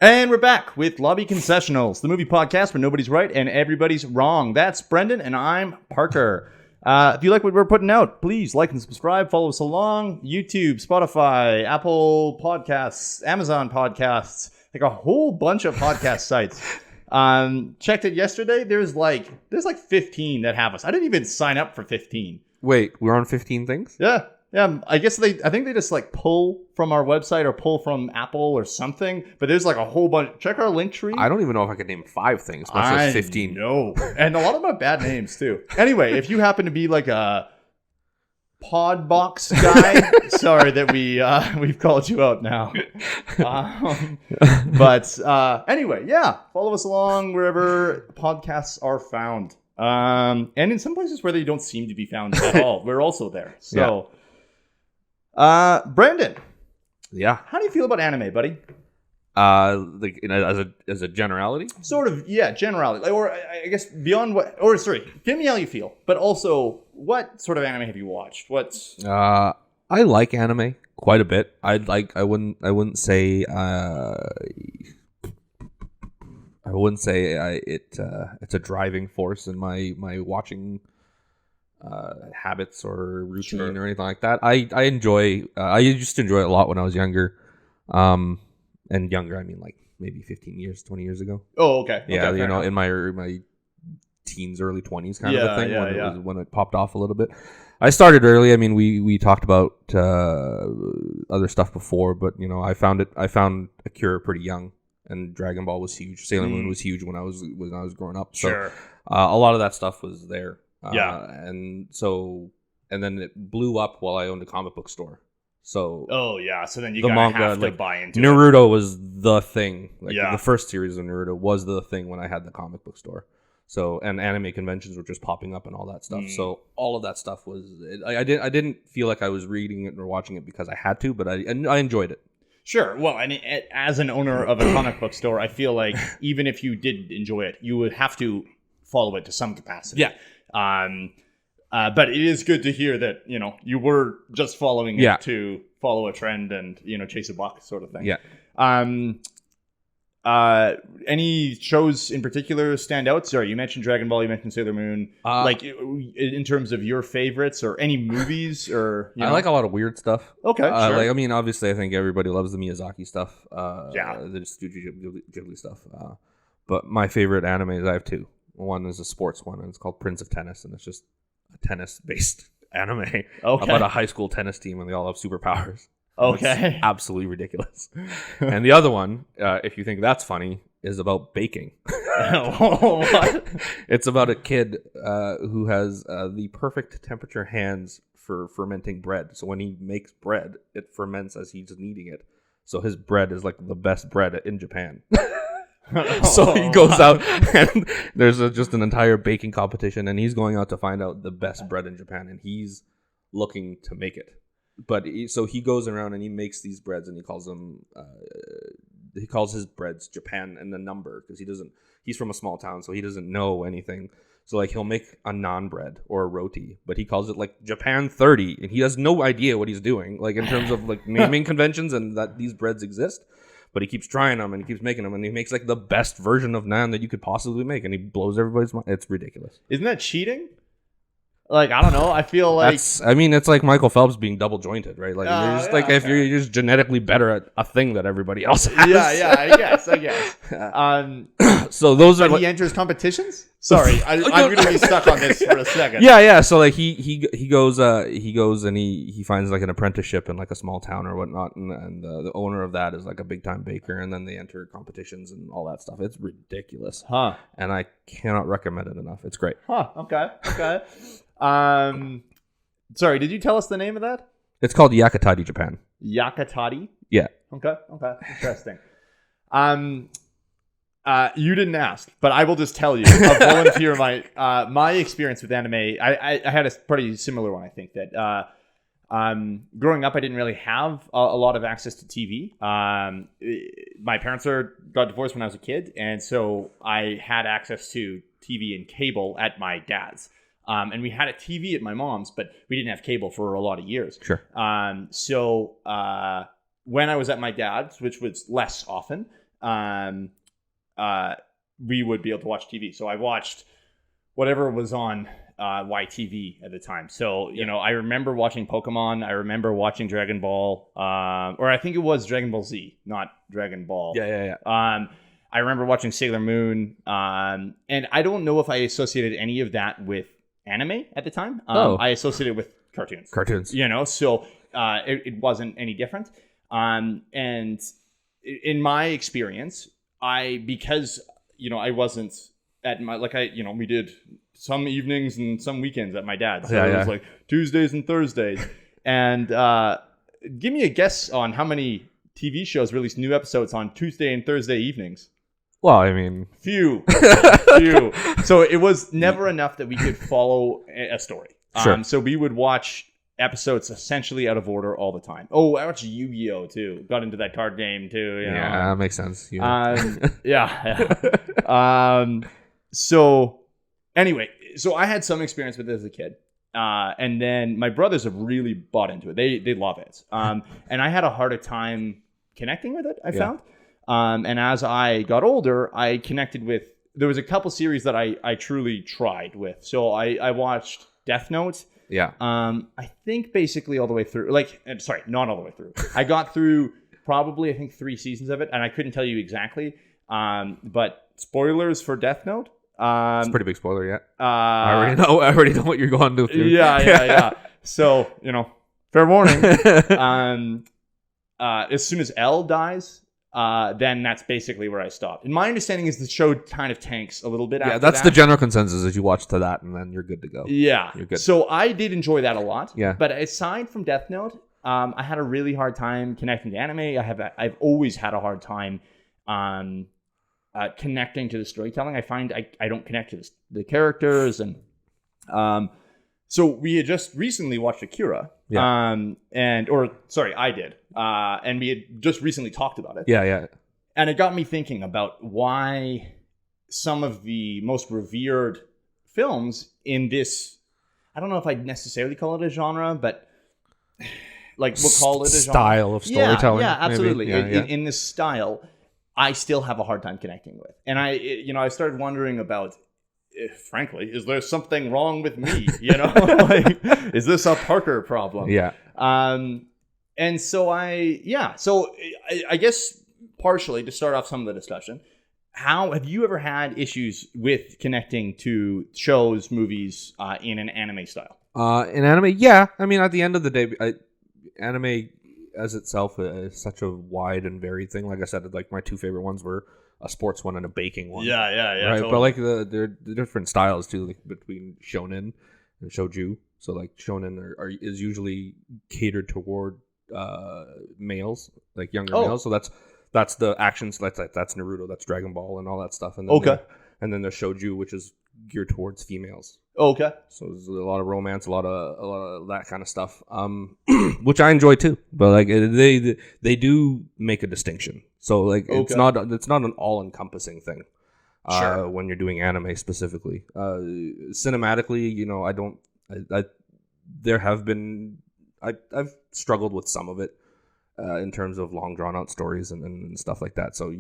And we're back with Lobby Concessionals, the movie podcast where nobody's right and everybody's wrong. That's Brendan, and I'm Parker. If you like what we're putting out, please like and subscribe. Follow us along. YouTube, Spotify, Apple Podcasts, Amazon Podcasts, like a whole bunch of podcast sites. Checked it yesterday. There's like 15 that have us. I didn't even sign up for 15. Wait, we're on 15 things? Yeah. I guess I think they just like pull from our website or pull from Apple or something. But there's like a whole bunch. Check our link tree. I don't even know if I could name 5 things, much as 15. No, and a lot of them have bad names too. Anyway, if you happen to be like a Podbox guy, sorry that we've called you out now. But anyway, yeah, follow us along wherever podcasts are found. And in some places where they don't seem to be found at all, we're also there. So. Yeah. Brandon. Yeah. How do you feel about anime, buddy? Like as a generality? Sort of, yeah, generality. Or I guess beyond what. Or sorry, give me how you feel. But also, what sort of anime have you watched? What's? I like anime quite a bit. I wouldn't say. I wouldn't say it's a driving force in my watching habits or routine or anything like that. I used to enjoy it a lot when I was younger. And younger, I mean like maybe 15 years, 20 years ago. Oh, okay. Yeah, okay, in my teens, early 20s kind of a thing when it popped off a little bit. I started early. I mean, we talked about other stuff before, but I found Akira pretty young, and Dragon Ball was huge. Sailor Moon was huge when I was growing up. So a lot of that stuff was there. And then it blew up while I owned a comic book store. So so then you gotta have to buy into Naruto was the thing. The first series of Naruto was the thing when I had the comic book store. So, and anime conventions were just popping up and all that stuff. So all of that stuff was. I didn't feel like I was reading it or watching it because I had to, but I enjoyed it. Sure. Well, and as an owner of a comic book store, I feel like even if you did enjoy it, you would have to follow it to some capacity. Yeah. But it is good to hear that, you were just following it to follow a trend and, chase a buck sort of thing. Yeah. Any shows in particular stand out? Sorry, you mentioned Dragon Ball, you mentioned Sailor Moon. Like in terms of your favorites or any movies or, I like a lot of weird stuff. Okay, sure. Obviously I think everybody loves the Miyazaki stuff. The Studio Ghibli stuff. But my favorite animes, I have 2. One is a sports one, and it's called Prince of Tennis, and it's just a tennis-based anime about a high school tennis team, and they all have superpowers. Okay. It's absolutely ridiculous. And the other one, if you think that's funny, is about baking. What? It's about a kid who has the perfect temperature hands for fermenting bread. So when he makes bread, it ferments as he's kneading it. So his bread is like the best bread in Japan. So he goes out and there's just an entire baking competition, and he's going out to find out the best bread in Japan, and he's looking to make it. But so he goes around and he makes these breads, and he calls his breads Japan and the number, because he's from a small town, so he doesn't know anything. So like he'll make a naan bread or a roti, but he calls it like Japan 30, and he has no idea what he's doing, like in terms of like naming conventions and that these breads exist. But he keeps trying them and he keeps making them, and he makes like the best version of naan that you could possibly make, and he blows everybody's mind. It's ridiculous. Isn't that cheating? Like, I don't know. I feel like it's like Michael Phelps being double jointed, right? Like you're just if you're just genetically better at a thing that everybody else has. Yeah, I guess. So those are he enters competitions. Sorry, I'm going to be stuck on this for a second. Yeah. So like he goes and he finds like an apprenticeship in like a small town or whatnot, and the owner of that is like a big time baker, and then they enter competitions and all that stuff. It's ridiculous, and I cannot recommend it enough. It's great. Okay. Sorry, did you tell us the name of that? It's called Yakatati Japan. Yakatati? Yeah. Okay. Interesting. You didn't ask, but I will just tell you. I'll volunteer my experience with anime. I had a pretty similar one. I think that growing up, I didn't really have a lot of access to TV. My parents got divorced when I was a kid, and so I had access to TV and cable at my dad's. And we had a TV at my mom's, but we didn't have cable for a lot of years. Sure. So when I was at my dad's, which was less often, we would be able to watch TV. So I watched whatever was on YTV at the time. So, I remember watching Pokemon. I remember watching Dragon Ball, or I think it was Dragon Ball Z, not Dragon Ball. Yeah. I remember watching Sailor Moon, and I don't know if I associated any of that with anime at the time. I associated it with cartoons. So it wasn't any different. And in my experience, because I wasn't at my, we did some evenings and some weekends at my dad's. So it was like Tuesdays and Thursdays. And give me a guess on how many TV shows released new episodes on Tuesday and Thursday evenings. Well, I mean, few. So it was never enough that we could follow a story. Sure. So we would watch episodes essentially out of order all the time. Oh, I watched Yu-Gi-Oh too. Got into that card game too. Yeah, that makes sense. So anyway, I had some experience with it as a kid. And then my brothers have really bought into it. They love it. And I had a harder time connecting with it, I found. And as I got older, I connected with, there was a couple series that I truly tried with. So I watched Death Note. Yeah. I think basically all the way through, not all the way through. I got through probably, I think 3 seasons of it, and I couldn't tell you exactly. But spoilers for Death Note. It's a pretty big spoiler, yeah. I already know what you're going to do. Yeah. So, fair warning. As soon as L dies, then that's basically where I stopped. And my understanding is the show kind of tanks a little bit after that. Yeah, that's the general consensus is you watch to that and then you're good to go. Yeah. You're good. So I did enjoy that a lot. Yeah. But aside from Death Note, I had a really hard time connecting to anime. I've always had a hard time connecting to the storytelling. I find I don't connect to the characters. And so we had just recently watched Akira. Yeah. I did. And we had just recently talked about it. Yeah. And it got me thinking about why some of the most revered films in this, I don't know if I'd necessarily call it a genre, but we'll call it a style of storytelling. Yeah, absolutely. Yeah. In this style, I still have a hard time connecting with. And I started wondering about, frankly, is there something wrong with me? Is this a Parker problem? Yeah. And so I guess partially to start off some of the discussion, how have you ever had issues with connecting to shows, movies in an anime style? In anime, yeah. I mean, at the end of the day, anime as itself is such a wide and varied thing. Like I said, my 2 favorite ones were a sports one and a baking one. Yeah. Right, Totally. but the different styles too, between shonen and shoujo. So shonen is usually catered toward males, younger males. So that's the actions. That's Naruto, that's Dragon Ball, and all that stuff. And then and then there's shoujo, which is geared towards females. Okay. So there's a lot of romance, a lot of that kind of stuff, which I enjoy too. But they do make a distinction. So it's not an all encompassing thing. Sure. When you're doing anime specifically, cinematically, I've struggled with some of it in terms of long drawn out stories and stuff like that. So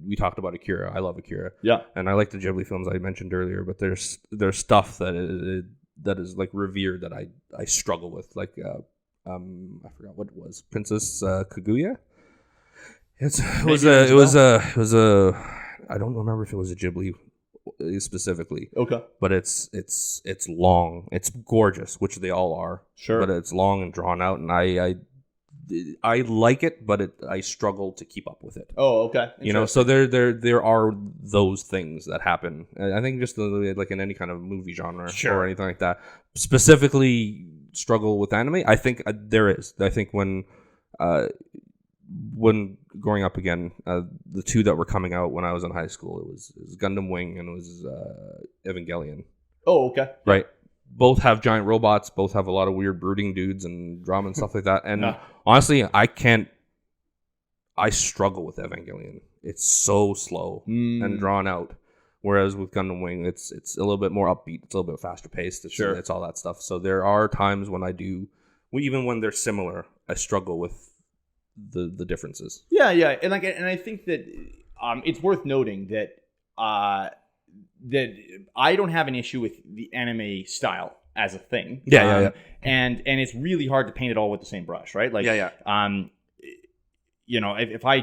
we talked about Akira. I love Akira. Yeah, and I like the Ghibli films I mentioned earlier. But there's stuff that is revered that I struggle with. I forgot what it was. Princess Kaguya. It was a. I don't remember if it was a Ghibli specifically. Okay. But it's long. It's gorgeous, which they all are. Sure. But it's long and drawn out, and I like it, but I struggle to keep up with it. Oh, okay. So there are those things that happen. I think just in any kind of movie genre or anything like that. Specifically, struggle with anime. I think there is. I think when growing up again, the 2 that were coming out when I was in high school, it was Gundam Wing and it was Evangelion. Oh, okay. Right. Both have giant robots. Both have a lot of weird brooding dudes and drama and stuff like that. And honestly, I struggle with Evangelion. It's so slow and drawn out. Whereas with Gundam Wing, it's a little bit more upbeat. It's a little bit faster paced. It's all that stuff. So there are times when even when they're similar, I struggle with the differences. Yeah. And I think that it's worth noting that that I don't have an issue with the anime style as a thing. Yeah. And it's really hard to paint it all with the same brush, right? Like, you know, if I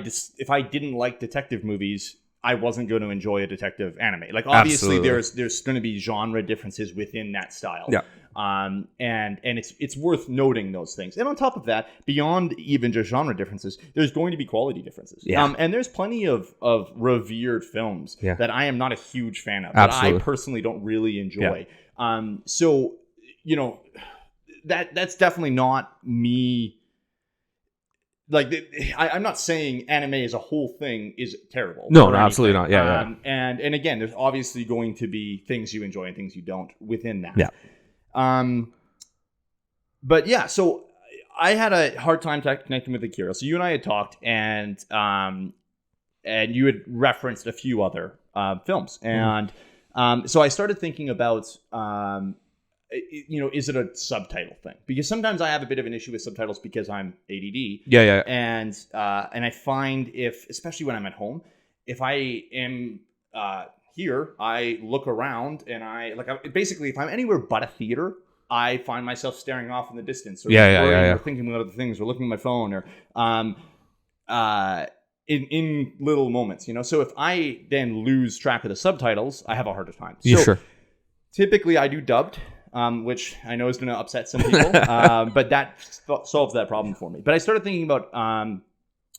didn't like detective movies, I wasn't going to enjoy a detective anime. Like, obviously, there's going to be genre differences within that style. Yeah. And it's worth noting those things. And on top of that, beyond even just genre differences, there's going to be quality differences. Yeah. And there's plenty of revered films that I am not a huge fan of, Absolutely. that I personally don't really enjoy. So, you know, that's definitely not me. Like, I'm not saying anime as a whole thing is terrible. No, absolutely not. Yeah. And again, there's obviously going to be things you enjoy and things you don't within that. Yeah. But yeah, so I had a hard time connecting with Akira. So you and I had talked, and you had referenced a few other films, and so I started thinking about. You know, is it a subtitle thing? Because sometimes I have a bit of an issue with subtitles because I'm ADD. Yeah. And I find especially when I'm at home, if I am here, I look around and basically if I'm anywhere but a theater, I find myself staring off in the distance, or or thinking about other things, or looking at my phone, or in little moments, you know. So if I then lose track of the subtitles, I have a harder time. So sure. Typically, I do dubbed. Which I know is going to upset some people, but that solves that problem for me. But I started thinking about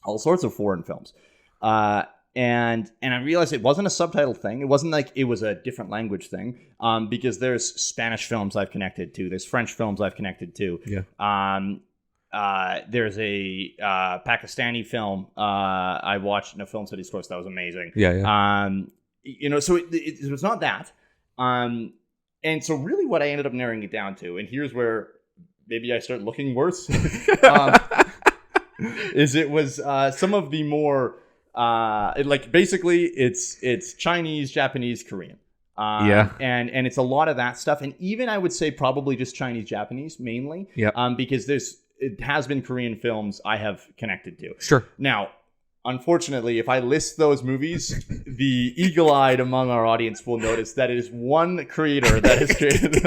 all sorts of foreign films, and I realized it wasn't a subtitle thing. It wasn't like it was a different language thing, because there's Spanish films I've connected to. There's French films I've connected to. Yeah. There's a Pakistani film I watched in a film studies course that was amazing. Yeah. You know, so it was not that. And so really what I ended up narrowing it down to, and here's where maybe I start looking worse, is it was some of the more, basically it's Chinese, Japanese, Korean. And it's a lot of that stuff. And even I would say probably just Chinese, Japanese mainly. Yeah. Because it has been Korean films I have connected to. Sure. Now, unfortunately, if I list those movies, the eagle-eyed among our audience will notice that it is one creator that has created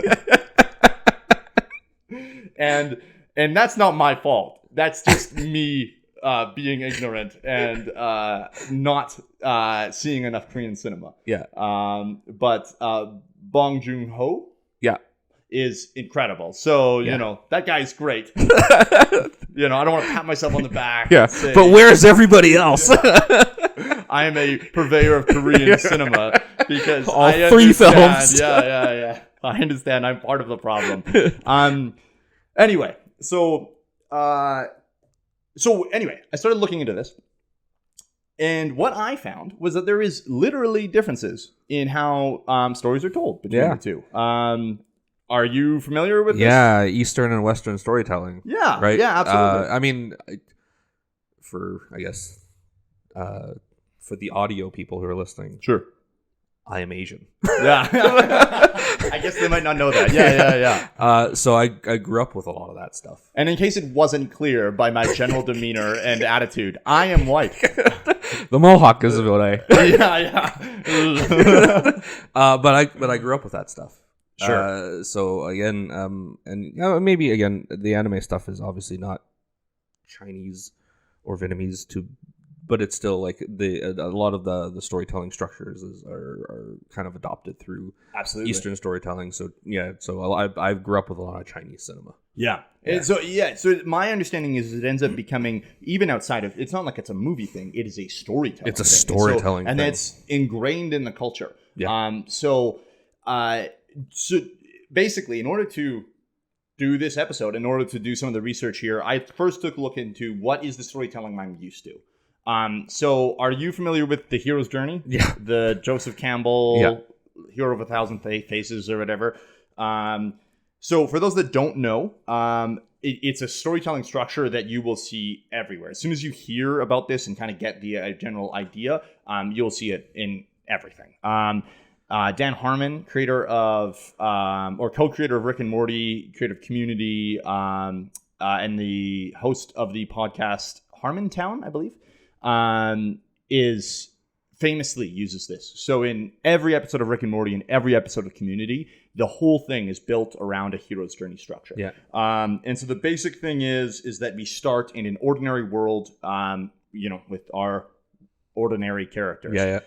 and that's not my fault. That's just me being ignorant and not seeing enough Korean cinema. Yeah. But Bong Joon-ho is incredible. So, you know, that guy's great. You know, I don't want to pat myself on the back. Yeah, say, but where's everybody else? I am a purveyor of Korean cinema because all three films. Yeah. I understand. I'm part of the problem. Anyway, so anyway, I started looking into this. And what I found was that there is literally differences in how stories are told between the two. Are you familiar with this? Yeah, Eastern and Western storytelling. Yeah, right. Yeah, absolutely. I mean, for the audio people who are listening, sure, I am Asian. Yeah, I guess they might not know that. Yeah. So I grew up with a lot of that stuff. And in case it wasn't clear by my general demeanor and attitude, I am white. The Mohawk is what I. Yeah. But I grew up with that stuff. Sure. So again, and maybe again, the anime stuff is obviously not Chinese or Vietnamese but it's still like a lot of the storytelling structures are kind of adopted through absolutely Eastern storytelling. So yeah, so I grew up with a lot of Chinese cinema. Yeah. And so my understanding is it ends up becoming, even outside of, it's not like it's a movie thing, it is a storytelling. It's a storytelling thing. And it's ingrained in the culture. Yeah. So basically, in order to do this episode, in order to do some of the research here, I first took a look into what is the storytelling I'm used to. So are you familiar with The Hero's Journey? Yeah. The Joseph Campbell Hero of a Thousand Faces or whatever. So for those that don't know, it's a storytelling structure that you will see everywhere. As soon as you hear about this and kind of get the general idea, you'll see it in everything. Dan Harmon, creator of, or co-creator of Rick and Morty, creative Community, and the host of the podcast Harmontown, I believe, is famously uses this. So in every episode of Rick and Morty and every episode of Community, the whole thing is built around a hero's journey structure. Yeah. And so the basic thing is that we start in an ordinary world, with our ordinary characters. Yeah.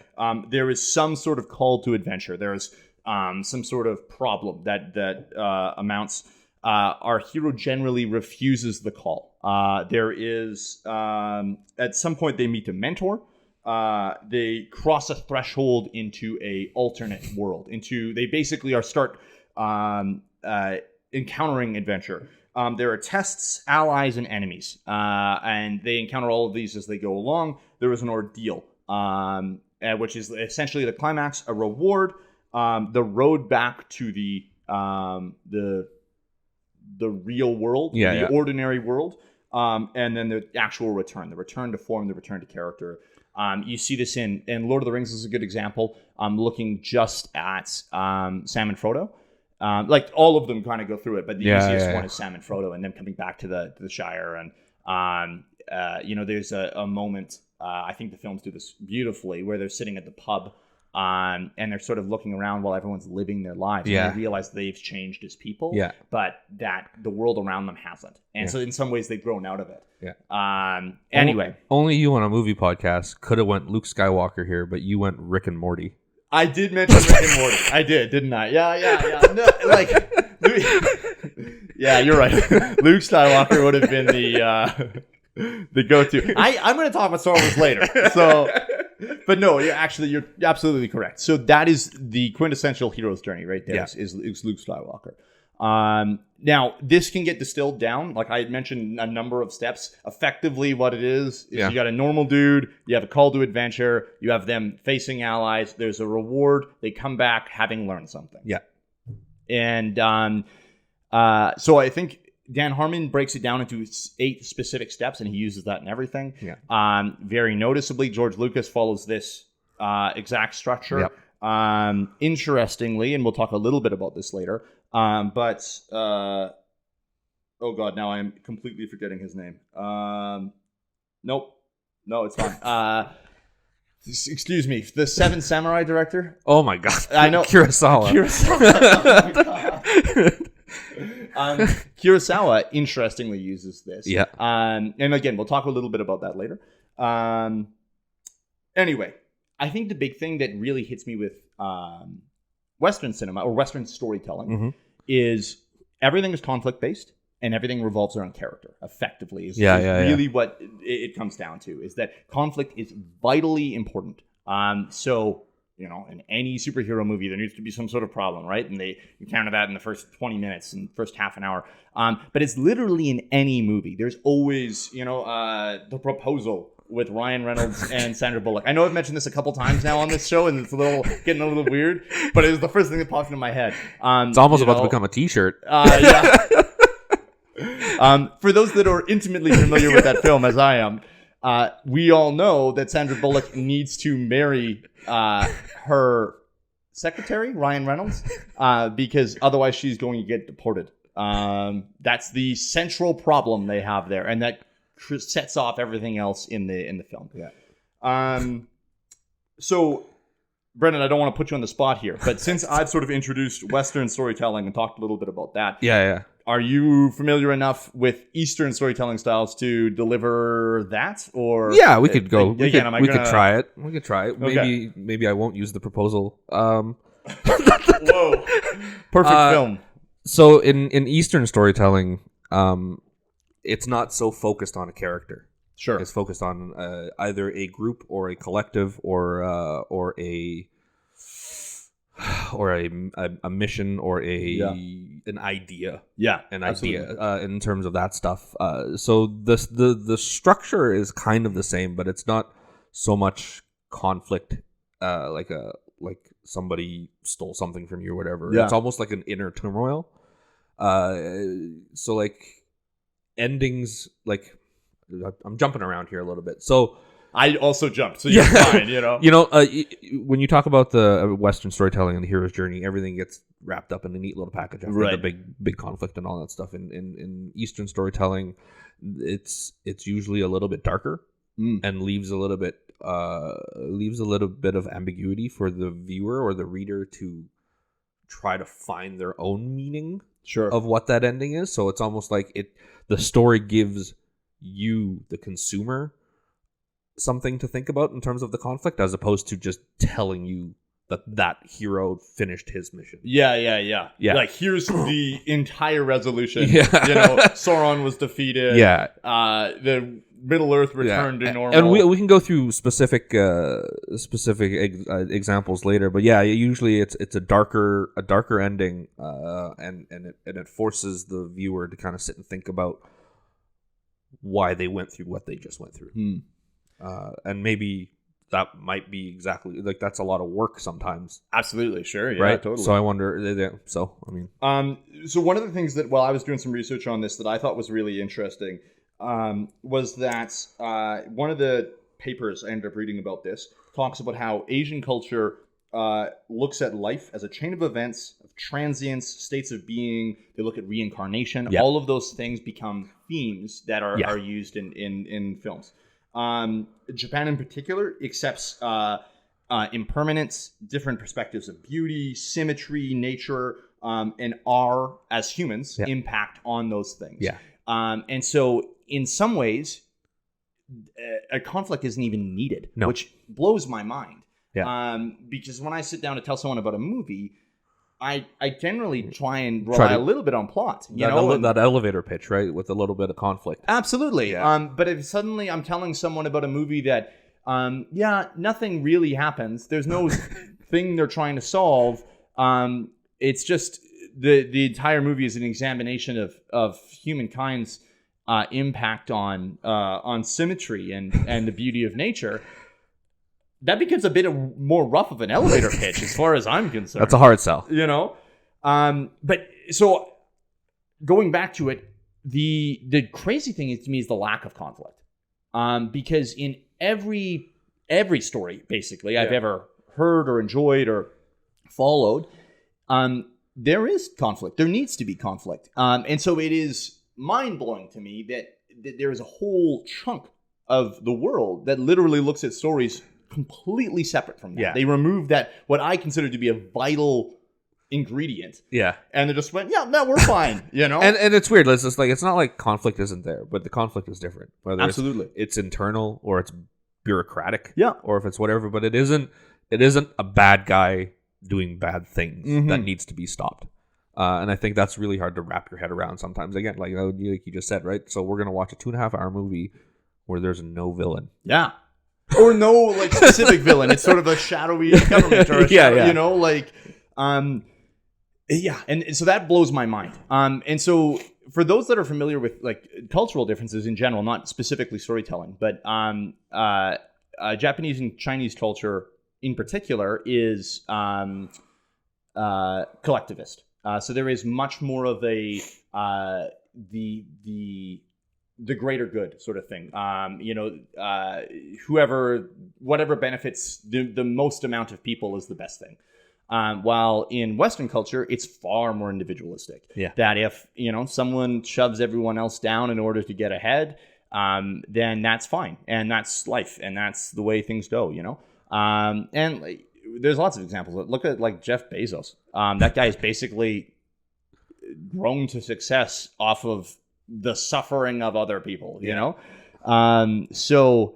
There is some sort of call to adventure. There's some sort of problem that amounts. Our hero generally refuses the call. There is at some point they meet a mentor. They cross a threshold into a alternate world. They basically start encountering adventure. There are tests, allies, and enemies, and they encounter all of these as they go along. There is an ordeal, which is essentially the climax, a reward, the road back to the real world, the ordinary world, and then the actual return, the return to form, the return to character. You see this in Lord of the Rings is a good example. Looking just at Sam and Frodo. Like all of them kind of go through it, but the easiest one is Sam and Frodo, and then coming back to the Shire. And there's a moment. I think the films do this beautifully, where they're sitting at the pub, and they're sort of looking around while everyone's living their lives. Yeah. And they realize they've changed as people. Yeah. But that the world around them hasn't, and so in some ways they've grown out of it. Yeah. Anyway, only you on a movie podcast could have went Luke Skywalker here, but you went Rick and Morty. I did mention Rick and Morty. I did, didn't I? Yeah. No, yeah, you're right. Luke Skywalker would have been the go-to. I'm going to talk about Star Wars later. So, but no, you're absolutely correct. So that is the quintessential hero's journey right there. Is Luke Skywalker. Now, this can get distilled down. Like I had mentioned a number of steps. Effectively, what it is you got a normal dude, you have a call to adventure, you have them facing allies, there's a reward, they come back having learned something. Yeah. And so I think Dan Harmon breaks it down into 8 specific steps, and he uses that in everything. Yeah. Very noticeably, George Lucas follows this exact structure. Yep. Interestingly, and we'll talk a little bit about this later, oh god, now I'm completely forgetting his name. Nope. No, it's fine. Excuse me. The Seven Samurai director? Oh my god. I know. Kurosawa. Oh my god. Kurosawa interestingly uses this. Yeah. And again, we'll talk a little bit about that later. Anyway, I think the big thing that really hits me with Western cinema or Western storytelling is everything is conflict based and everything revolves around character. Effectively, is really what it comes down to. Is that conflict is vitally important. So in any superhero movie, there needs to be some sort of problem, right? And they encounter that in the first 20 minutes and first half an hour. But it's literally in any movie. There's always The Proposal with Ryan Reynolds and Sandra Bullock. I know I've mentioned this a couple times now on this show, and it's getting a little weird, but it was the first thing that popped into my head. It's almost about to become a t-shirt. Yeah. For those that are intimately familiar with that film, as I am, we all know that Sandra Bullock needs to marry her secretary, Ryan Reynolds, because otherwise she's going to get deported. That's the central problem they have there, and that sets off everything else in the film. Yeah. So, Brendan, I don't want to put you on the spot here, but since I've sort of introduced Western storytelling and talked a little bit about that, are you familiar enough with Eastern storytelling styles to deliver that? Or we could go. We could try it. We could try it. Maybe I won't use The Proposal. Whoa, perfect film. So in Eastern storytelling, it's not so focused on a character. Sure, it's focused on either a group or a collective or a mission or an idea. An idea in terms of that stuff. So the structure is kind of the same, but it's not so much conflict. Like somebody stole something from you or whatever. It's almost like an inner turmoil. So like endings, like I'm jumping around here a little bit. So I also jumped, so you're fine, when you talk about the Western storytelling and the hero's journey, everything gets wrapped up in a neat little package after the big conflict and all that stuff. In Eastern storytelling, it's usually a little bit darker and leaves a little bit leaves a little bit of ambiguity for the viewer or the reader to try to find their own meaning of what that ending is. So it's almost like the story gives you, the consumer, something to think about in terms of the conflict, as opposed to just telling you that hero finished his mission. Yeah. Like, here's the entire resolution. Yeah. Sauron was defeated. Yeah. The Middle Earth returned to normal. And we can go through specific examples later, but yeah, usually it's a darker ending, and it forces the viewer to kind of sit and think about why they went through what they just went through. And maybe that might be exactly, like, that's a lot of work sometimes. Absolutely, sure, yeah, right? totally. So I wonder. So I mean, so one of the things that, while I was doing some research on this, that I thought was really interesting, was that one of the papers I ended up reading about this talks about how Asian culture looks at life as a chain of events, of transience, states of being. They look at reincarnation. Yeah. All of those things become themes that are used in films. Japan in particular accepts impermanence, different perspectives of beauty, symmetry, nature, and our, as humans, impact on those things. Yeah. And so in some ways, a conflict isn't even needed, which blows my mind. Yeah. Because when I sit down to tell someone about a movie, I generally try and rely a little bit on plot, that elevator pitch, right, with a little bit of conflict. Absolutely. But if suddenly I'm telling someone about a movie that, nothing really happens, there's no thing they're trying to solve. It's just the entire movie is an examination of humankind's impact on symmetry and the beauty of nature. That becomes a bit more rough of an elevator pitch as far as I'm concerned. That's a hard sell. But so going back to it, the crazy thing is, to me, is the lack of conflict. Because in every story, basically, I've ever heard or enjoyed or followed, there is conflict. There needs to be conflict. And so it is mind-blowing to me that there is a whole chunk of the world that literally looks at stories completely separate from that. They remove that, what I consider to be a vital ingredient. Yeah. And they just went, no, we're fine, And it's weird. It's just like, it's not like conflict isn't there, but the conflict is different. Whether Absolutely. It's internal or it's bureaucratic. Yeah. Or if it's whatever, but it isn't a bad guy doing bad things that needs to be stopped. And I think that's really hard to wrap your head around sometimes. Again, like you just said, right? So we're going to watch a 2.5-hour movie where there's no villain. Yeah. Or no, like, specific villain. It's sort of a shadowy government or and so that blows my mind. And so for those that are familiar with, like, cultural differences in general, not specifically storytelling, but Japanese and Chinese culture in particular is collectivist. So there is much more of a the greater good sort of thing. Whatever benefits the most amount of people is the best thing. While in Western culture, it's far more individualistic. Yeah. That if, someone shoves everyone else down in order to get ahead, then that's fine. And that's life. And that's the way things go, And like, there's lots of examples. Look at, like, Jeff Bezos. That guy is basically grown to success off of the suffering of other people, So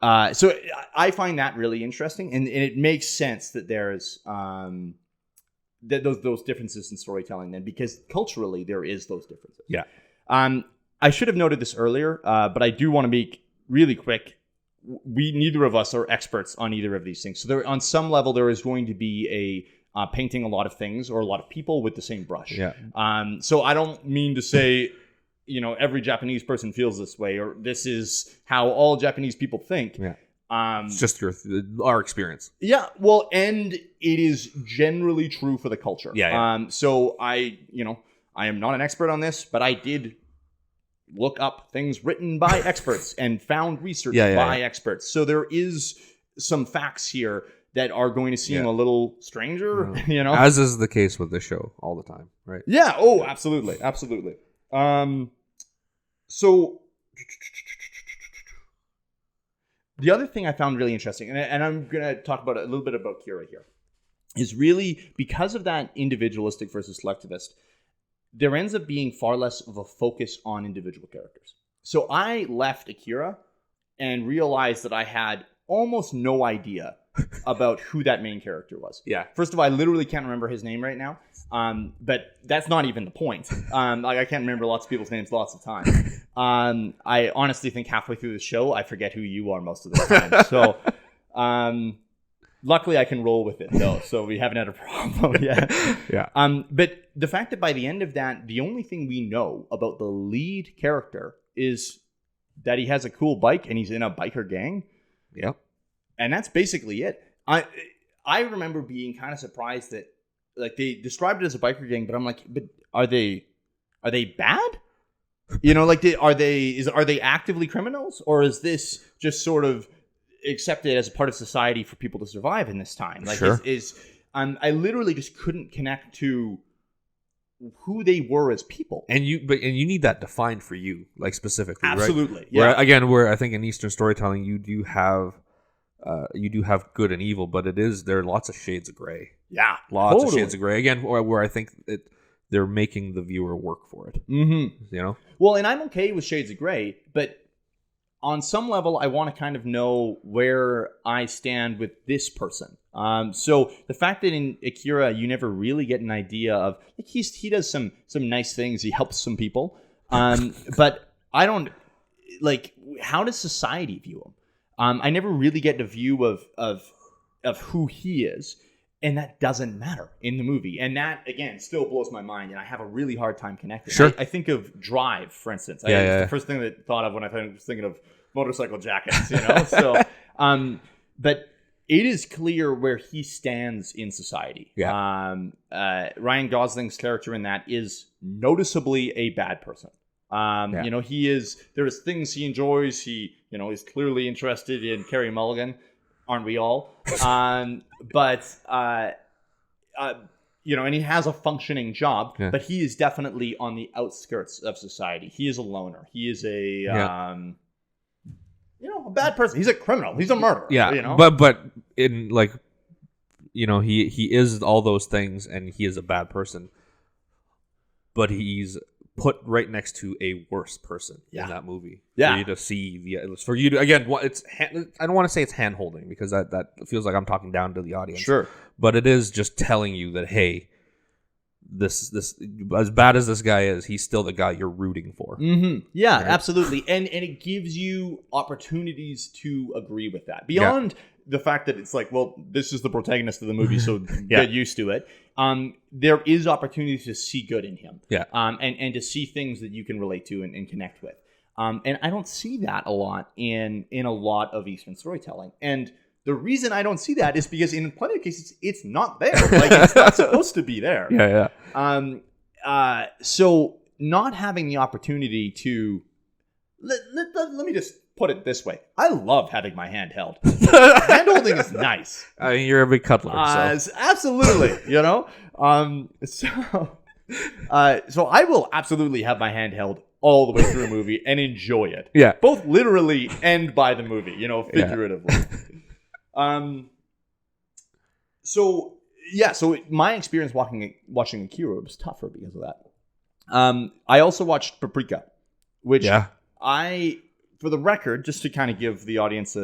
I find that really interesting, and it makes sense that there's that those differences in storytelling then, because culturally there is those differences. Yeah. I should have noted this earlier, but I do want to make really quick. Neither of us are experts on either of these things. So there, on some level, there is going to be a painting a lot of things or a lot of people with the same brush. Yeah. So I don't mean to say, every Japanese person feels this way, or this is how all Japanese people think. Yeah. It's just our experience. Yeah. Well, and it is generally true for the culture. Yeah. So I am not an expert on this, but I did look up things written by experts and found research by experts. So there is some facts here that are going to seem a little stranger, As is the case with this show all the time, right? Yeah. Oh, absolutely. Absolutely. So The other thing I found really interesting, and I'm going to talk about a little bit about Kira here, is really because of that individualistic versus selectivist, there ends up being far less of a focus on individual characters. So I left Akira and realized that I had almost no idea about who that main character was. Yeah. First of all, I literally can't remember his name right now. But that's not even the point. Like I can't remember lots of people's names lots of time. I honestly think halfway through the show, I forget who you are most of the time. So, luckily I can roll with it though. So we haven't had a problem yet. Yeah. But the fact that by the end of that, the only thing we know about the lead character is that he has a cool bike and he's in a biker gang. Yep. And that's basically it. I remember being kind of surprised that like they described it as a biker gang, but I'm like, but are they bad? You know, like are they actively criminals, or is this just sort of accepted as a part of society for people to survive in this time? Like, sure. I literally just couldn't connect to who they were as people. And you need that defined for you, like specifically, Absolutely, right? yeah. Where I think in Eastern storytelling you do have good and evil, but there are lots of shades of gray. Yeah, lots of shades of gray. Again, where I think they're making the viewer work for it. Mm-hmm. You know. Well, and I'm okay with shades of gray, but on some level, I want to kind of know where I stand with this person. So the fact that in Akira you never really get an idea of like he does some nice things, he helps some people, but I don't like how does society view him? I never really get a view of who he is, and that doesn't matter in the movie. And that again still blows my mind, and I have a really hard time connecting. Sure. I think of Drive, for instance. The first thing that I thought of when I was thinking of motorcycle jackets, you know. So, but it is clear where he stands in society. Yeah. Ryan Gosling's character in that is noticeably a bad person. You know, there's things he enjoys. He, you know, is clearly interested in Carey Mulligan, aren't we all? But you know, and he has a functioning job, but he is definitely on the outskirts of society. He is a loner. He is a you know, a bad person. He's a criminal. He's a murderer. Yeah, you know? but in like, you know, he is all those things, and he is a bad person. But he's put right next to a worse person in that movie. Yeah, for you to see for you to again. It's I don't want to say it's hand holding because that feels like I'm talking down to the audience. Sure, but it is just telling you that hey, this as bad as this guy is, he's still the guy you're rooting for. Mm-hmm. Yeah, right? Absolutely, and it gives you opportunities to agree with that beyond the fact that it's like, well, this is the protagonist of the movie, so get used to it. There is opportunities to see good in him, and to see things that you can relate to and connect with. And I don't see that a lot in a lot of Eastern storytelling. And the reason I don't see that is because in plenty of cases, it's not there. Like, it's not supposed to be there. So not having the opportunity to... Let me just put it this way. I love having my hand held. Hand-holding is nice. You're a big cuddler. So. Absolutely, you know? So I will absolutely have my hand held all the way through a movie and enjoy it. Yeah. Both literally and by the movie, you know, figuratively. So my experience watching Akira was tougher because of that. I also watched Paprika, which for the record, just to kind of give the audience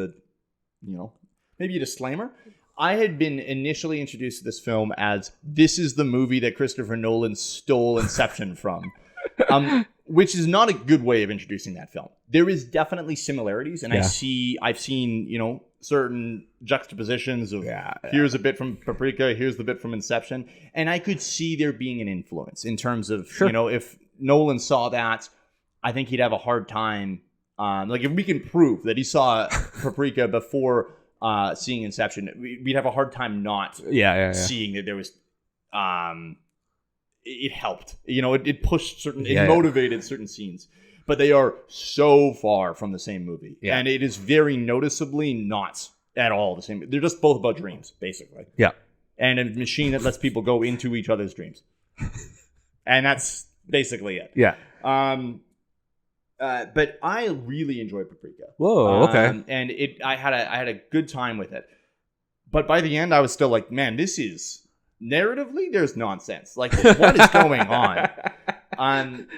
maybe a disclaimer, I had been initially introduced to this film as this is the movie that Christopher Nolan stole Inception from. Which is not a good way of introducing that film. There is definitely similarities, and I've seen, you know, certain juxtapositions of here's a bit from Paprika, here's the bit from Inception, and I could see there being an influence in terms of, you know, if Nolan saw that, I think he'd have a hard time. Like if we can prove that he saw Paprika before seeing Inception, we'd have a hard time not seeing that there was. It helped, you know, it pushed it motivated certain scenes, but they are so far from the same movie. Yeah. And it is very noticeably not at all the same. They're just both about dreams, basically. Yeah. And a machine that lets people go into each other's dreams. And that's basically it. Yeah. But I really enjoyed Paprika. Whoa, okay. And I had a good time with it. But by the end, I was still like, man, this is narratively, there's nonsense. Like, what is going on? And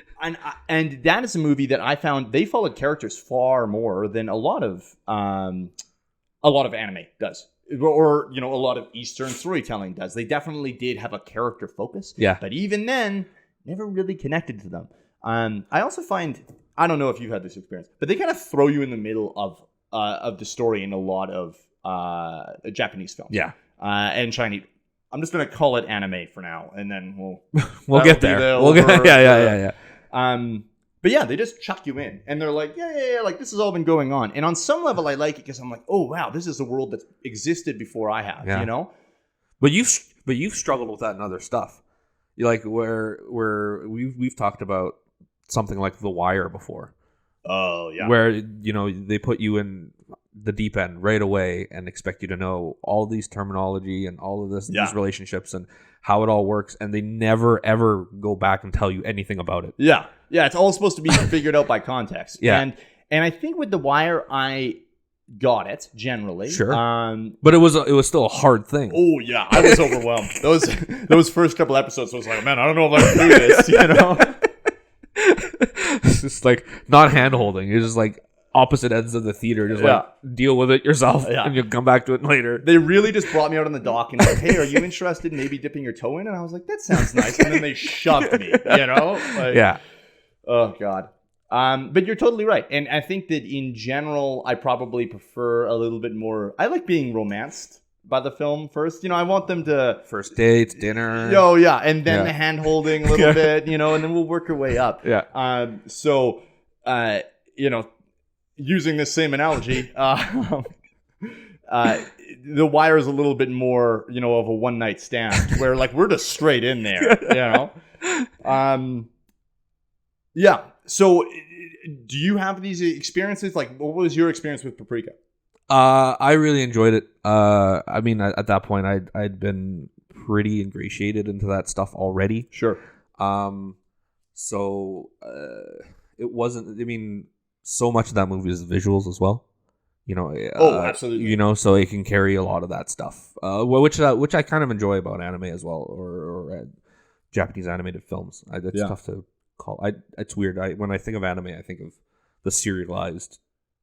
that is a movie that I found they followed characters far more than a lot of anime does, or a lot of Eastern storytelling does. They definitely did have a character focus. Yeah. But even then, never really connected to them. I also find, I don't know if you've had this experience, but they kind of throw you in the middle of the story in a lot of Japanese films. Yeah. And Chinese. I'm just gonna call it anime for now, and then we'll get there. Yeah. But yeah, they just chuck you in, and they're like, yeah, like this has all been going on. And on some level, I like it because I'm like, oh wow, this is a world that's existed before I have, But you've struggled with that in other stuff. You like where we've talked about something like The Wire before. Oh yeah. Where they put you in the deep end right away and expect you to know all these terminology and all of these relationships and how it all works, and they never ever go back and tell you anything about it. Yeah, it's all supposed to be figured out by context. Yeah, and I think with The Wire, I got it generally. Sure, but it was still a hard thing. Oh yeah, I was overwhelmed. Those first couple episodes, I was like, man, I don't know if I can do this. It's just like not hand holding. You're just like opposite ends of the theater, just like deal with it yourself, and you'll come back to it later. They really just brought me out on the dock and like, hey, are you interested in maybe dipping your toe in? And I was like, that sounds nice. And then they shoved me, Like, yeah. Oh God. But you're totally right. And I think that in general, I probably prefer a little bit more. I like being romanced by the film first. I want them to first dates, dinner. Oh yeah, and then the hand holding a little bit, and then we'll work our way up. Yeah. Using this same analogy, The Wire is a little bit more, of a one night stand where like we're just straight in there, Yeah. So, do you have these experiences? Like, what was your experience with Paprika? I really enjoyed it. I mean, at that point, I'd been pretty ingratiated into that stuff already. Sure. So it wasn't. I mean, so much of that movie is visuals as well. Absolutely. So it can carry a lot of that stuff, which I kind of enjoy about anime as well, or Japanese animated films. It's tough to call. It's weird. When I think of anime, I think of the serialized.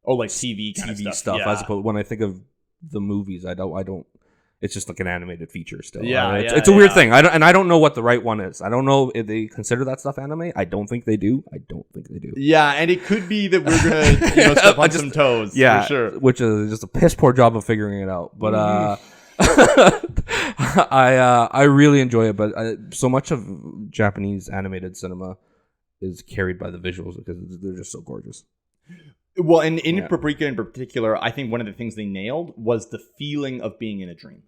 Oh, like TV kind of stuff. Yeah. As opposed when I think of the movies, I don't. It's just like an animated feature still. Yeah, it's a weird thing. I don't know what the right one is. I don't know if they consider that stuff anime. I don't think they do. Yeah, and it could be that we're gonna step on some toes. Yeah, for sure. Which is just a piss poor job of figuring it out. But I really enjoy it. But so much of Japanese animated cinema is carried by the visuals because they're just so gorgeous. Well, and in Paprika in particular, I think one of the things they nailed was the feeling of being in a dream.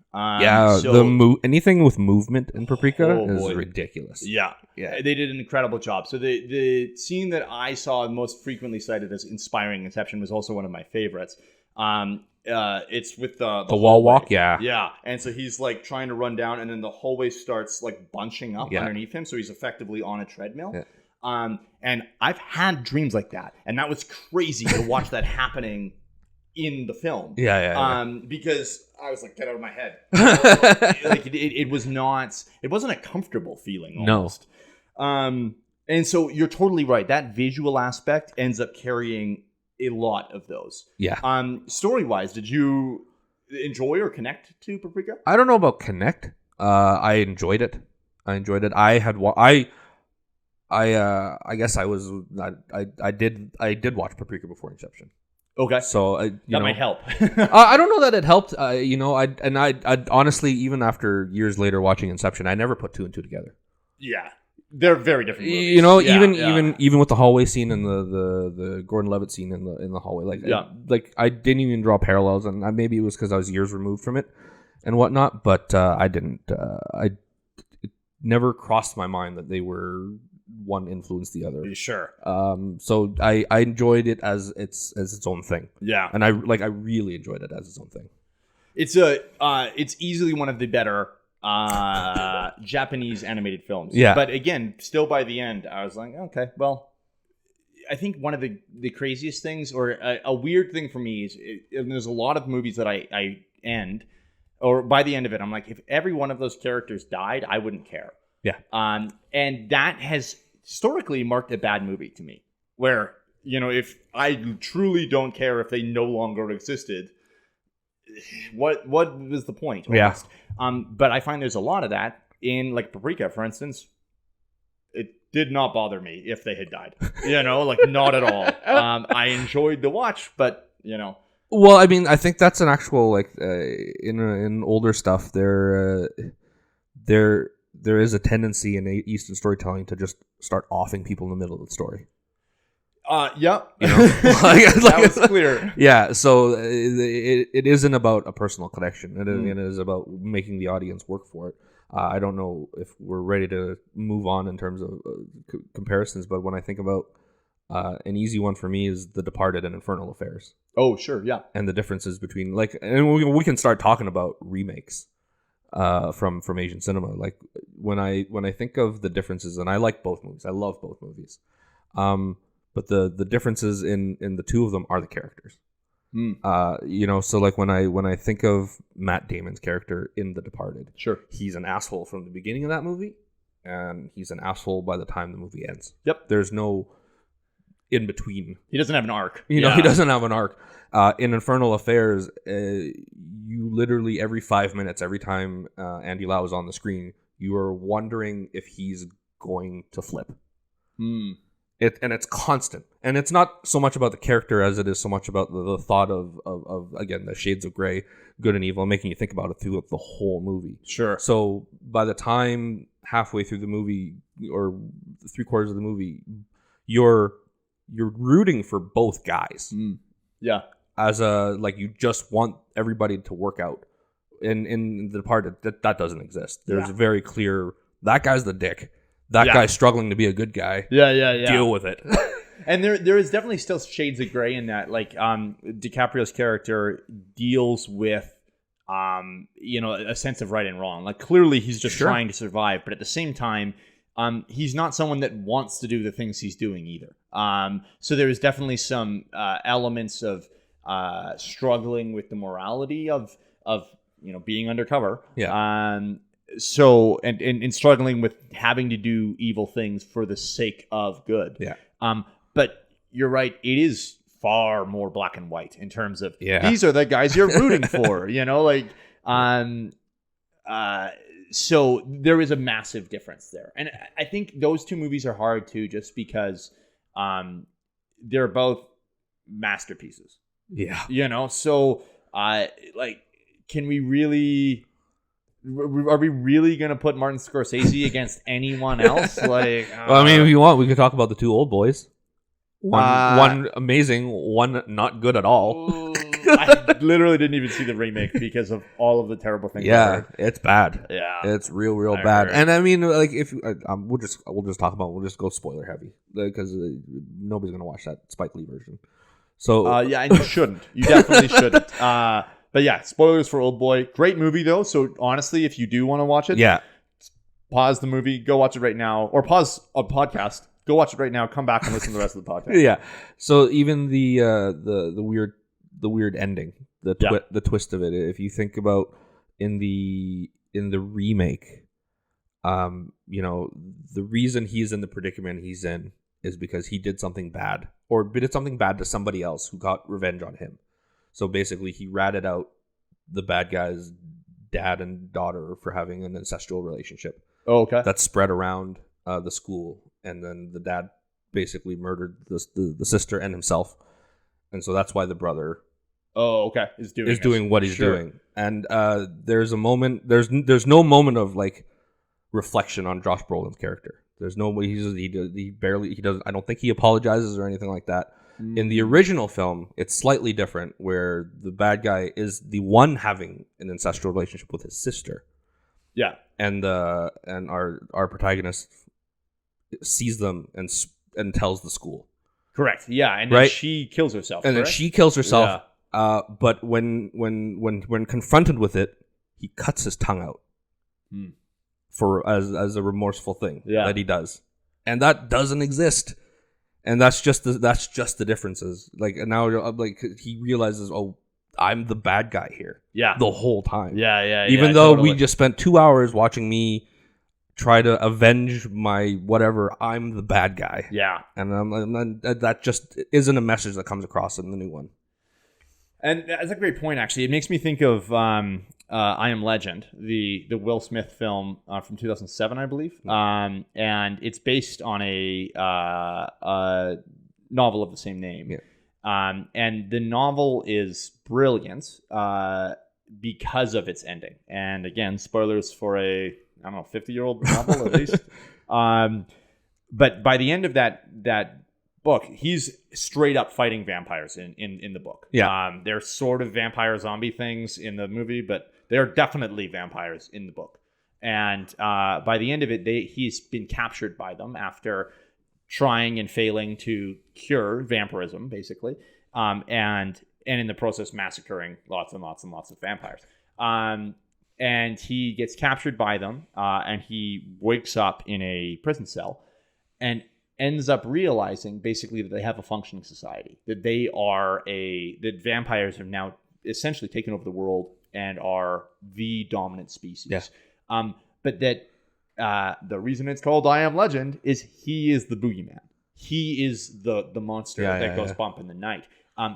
Anything with movement in Paprika is ridiculous. Yeah, they did an incredible job. So the scene that I saw most frequently cited as inspiring Inception was also one of my favorites. It's with the wall walk, yeah. And so he's like trying to run down, and then the hallway starts like bunching up underneath him. So he's effectively on a treadmill. Yeah. And I've had dreams like that, and that was crazy to watch that happening in the film. Yeah. Because I was like, get out of my head. Like it wasn't a comfortable feeling almost. No. And so you're totally right. That visual aspect ends up carrying a lot of those. Yeah. Story-wise, did you enjoy or connect to Paprika? I don't know about connect. I enjoyed it. I guess I did watch Paprika before Inception. Okay, so that might help. I don't know that it helped. I honestly, even after years later watching Inception, I never put two and two together. Yeah, they're very different movies. Even with the hallway scene and the Gordon-Levitt scene in the hallway, like I didn't even draw parallels, and maybe it was because I was years removed from it and whatnot. But I didn't. It never crossed my mind that they were. One influenced the other. Sure. So I enjoyed it as its own thing. Yeah. And I really enjoyed it as its own thing. It's easily one of the better Japanese animated films. Yeah. But again, still by the end, I was like, okay, well, I think one of the craziest things, or a weird thing for me, is and there's a lot of movies that I end, or by the end of it, I'm like, if every one of those characters died, I wouldn't care. Yeah. And that has historically marked a bad movie to me, where, if I truly don't care if they no longer existed, what was the point? Almost? Yeah. But I find there's a lot of that in, like, Paprika, for instance. It did not bother me if they had died, like, not at all. I enjoyed the watch, but Well, I mean, I think that's an actual, like, in older stuff, there is a tendency in Eastern storytelling to just start offing people in the middle of the story. Yeah. That was clear. Yeah, so it isn't about a personal connection. It is about making the audience work for it. I don't know if we're ready to move on in terms of comparisons, but when I think about an easy one for me is The Departed and Infernal Affairs. Oh, sure, yeah. And the differences between, like, and we can start talking about remakes from Asian cinema. Like, when I think of the differences, and I like both movies, I love both movies. But the differences in the two of them are the characters. So, like, when I think of Matt Damon's character in The Departed, sure, he's an asshole from the beginning of that movie, and he's an asshole by the time the movie ends. Yep. There's no in between. He doesn't have an arc. He doesn't have an arc. In Infernal Affairs, you literally every 5 minutes, every time Andy Lau is on the screen, you are wondering if he's going to flip. And it's constant. And it's not so much about the character as it is so much about the thought of again, the shades of gray, good and evil, making you think about it throughout the whole movie. Sure. So by the time halfway through the movie, or 3/4 of the movie, you're rooting for both guys. Yeah. As you just want everybody to work out. In The Departed, that doesn't exist. There's a very clear, that guy's the dick. That guy's struggling to be a good guy. Yeah. Deal with it. And there is definitely still shades of gray in that. Like, DiCaprio's character deals with, a sense of right and wrong. Like, clearly he's just trying to survive, but at the same time, he's not someone that wants to do the things he's doing either. So there is definitely some elements of struggling with the morality of being undercover. Yeah. So and struggling with having to do evil things for the sake of good. Yeah. But you're right, it is far more black and white in terms of these are the guys you're rooting for, so there is a massive difference there. And I think those two movies are hard too, just because they're both masterpieces. Yeah. So can we really... Are we really going to put Martin Scorsese against anyone else? Well, I mean, if you want, we could talk about The Two Old Boys. One amazing, one not good at all. I literally didn't even see the remake because of all of the terrible things. Yeah, it's bad. Yeah, it's real bad. And I mean, like, if we'll just talk about, we'll just go spoiler heavy because nobody's going to watch that Spike Lee version. So and you shouldn't. You definitely shouldn't. But yeah, spoilers for Old Boy. Great movie, though. So honestly, if you do want to watch it, pause the movie, go watch it right now, or pause a podcast, go watch it right now, come back and listen to the rest of the podcast. Yeah. So even the weird ending, the twist of it, if you think about in the remake, the reason he's in the predicament he's in is because he did something bad, or did something bad to somebody else who got revenge on him. So basically, he ratted out the bad guy's dad and daughter for having an ancestral relationship. Oh, okay. That spread around the school, and then the dad basically murdered the sister and himself, and so that's why the brother is doing what he's doing. And there's a moment. There's no moment of like reflection on Josh Brolin's character. There's no way he does. I don't think he apologizes or anything like that. In the original film, it's slightly different, where the bad guy is the one having an ancestral relationship with his sister. Yeah, and our protagonist sees them and tells the school. Correct. Yeah, and then she kills herself. And then she kills herself. Yeah. But when confronted with it, he cuts his tongue out for as a remorseful thing that he does, and that doesn't exist. And that's just the differences. Like, and now like he realizes, oh, I'm the bad guy here. Yeah. The whole time. Yeah. Even though totally. we just spent 2 hours watching me try to avenge my whatever, I'm the bad guy. Yeah. And that just isn't a message that comes across in the new one. And that's a great point, actually. It makes me think of I Am Legend, the Will Smith film from 2007, I believe. And it's based on a novel of the same name. Yeah. And the novel is brilliant because of its ending. And again, spoilers for a 50-year-old novel at least. But by the end of that book, he's straight up fighting vampires in the book. Yeah. They're sort of vampire zombie things in the movie, but they're definitely vampires in the book. And by the end of it, he's been captured by them after trying and failing to cure vampirism, basically, and in the process massacring lots and lots and lots of vampires. And he gets captured by them, and he wakes up in a prison cell, and ends up realizing basically that they have a functioning society, that that vampires have now essentially taken over the world and are the dominant species. Yeah. But that the reason it's called I Am Legend is he is the boogeyman. He is the monster that goes bump in the night.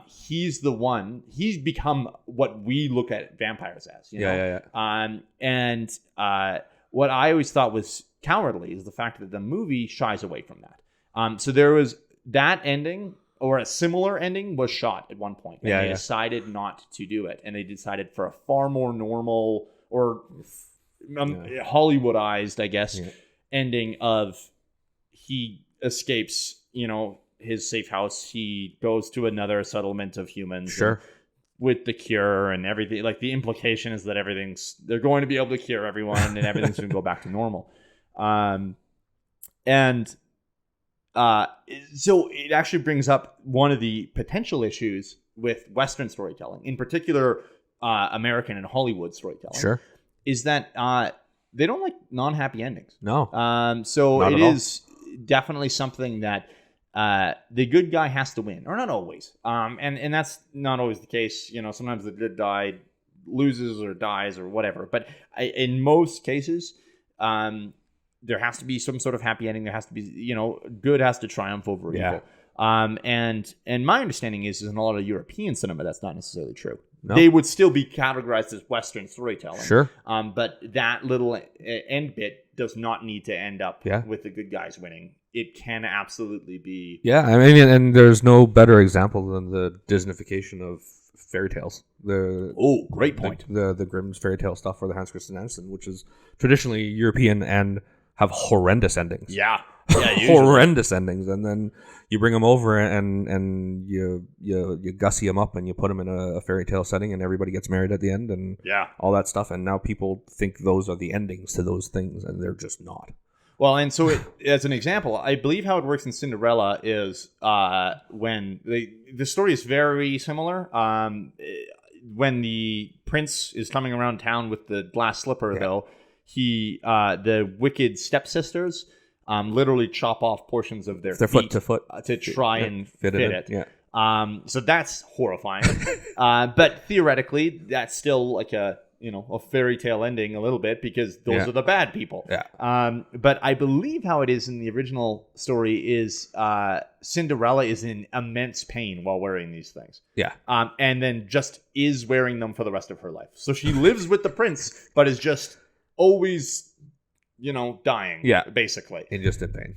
He's the one. He's become what we look at vampires as. You know? And what I always thought was cowardly is the fact that the movie shies away from that. So there was that ending, or a similar ending, was shot at one point. And they decided not to do it. And they decided for a far more normal or Hollywoodized, I guess, ending of he escapes, his safe house. He goes to another settlement of humans. Sure. With the cure and everything. Like, the implication is that they're going to be able to cure everyone and everything's going to go back to normal. So it actually brings up one of the potential issues with Western storytelling, in particular, American and Hollywood storytelling. Sure. Is that they don't like non-happy endings. No. So not it at is definitely something that the good guy has to win, or not always. And that's not always the case. Sometimes the good guy loses or dies or whatever. But in most cases, there has to be some sort of happy ending. There has to be, good has to triumph over evil. And my understanding is in a lot of European cinema, that's not necessarily true. No. They would still be categorized as Western storytelling. Sure. But that little end bit does not need to end up with the good guys winning. It can absolutely be. Yeah, I mean, and there's no better example than the Disneyfication of fairy tales. Great point. The Grimm's fairy tale stuff, or the Hans Christian Andersen, which is traditionally European and have horrendous endings. Yeah, horrendous endings, and then you bring them over and you gussy them up and you put them in a fairy tale setting, and everybody gets married at the end, and all that stuff. And now people think those are the endings to those things, and they're just not. Well, and so as an example, I believe how it works in Cinderella is when the story is very similar. When the prince is coming around town with the glass slipper, though, the wicked stepsisters literally chop off portions of their feet foot to foot to try and fit it. Yeah. So that's horrifying. But theoretically, that's still like a fairy tale ending a little bit, because those are the bad people. Yeah. But I believe how it is in the original story is Cinderella is in immense pain while wearing these things. Yeah. And then just is wearing them for the rest of her life. So she lives with the prince, but is just always, dying. Yeah. Basically. And just in pain.